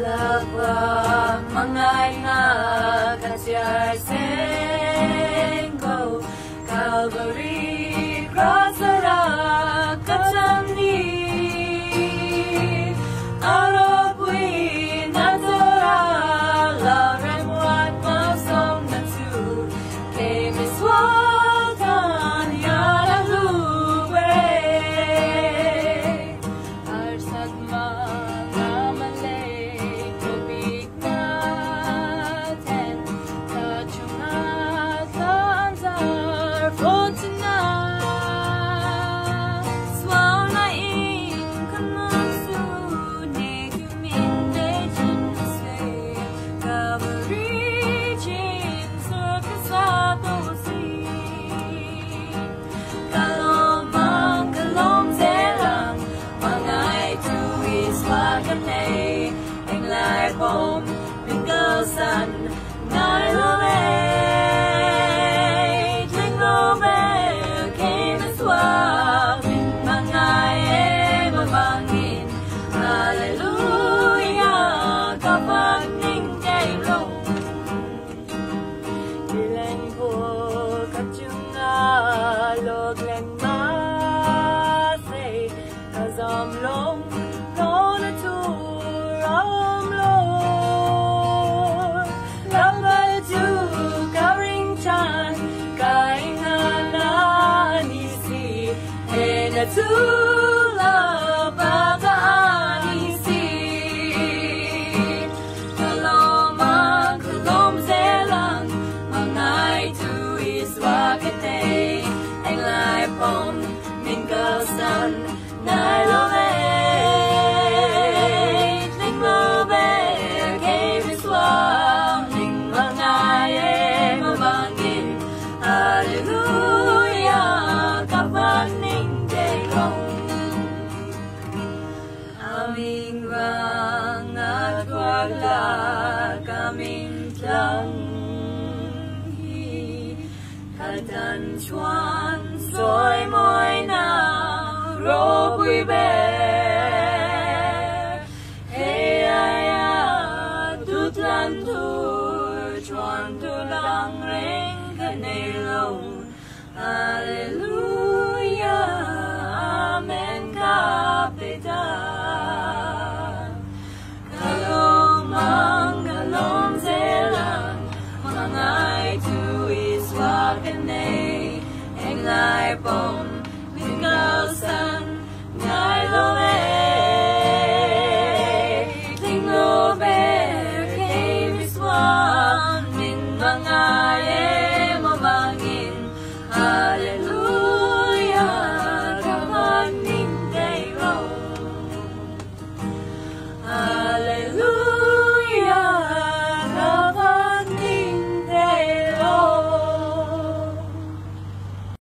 Kapwa mga nga kasyarsengo Calvary cross arak katsamni Arabwi nazora Lauren wat mausong natu Kemiswatan yara luwe Arsag mga malay Kubik natin Kachungat lanzar Fotina Swanain Kamansu Nekumin Dejinse Calvary Jin Circus Aposi Kalomang kalom zelang Mangay tuwis wakanay Ang lai bom Mingal san Nai lalay Jingle bell Came as well Mangay e mabangin Hallelujah Kapag ning day long Ilan po kachunga log leng masay Kazam long kona tur om lord Lambal tu karing chan Kaing ananisi Hena tula baka anisi Kalomang kalom zelang Mangay tuis wakate Ang lai pom Mingal san Nai lole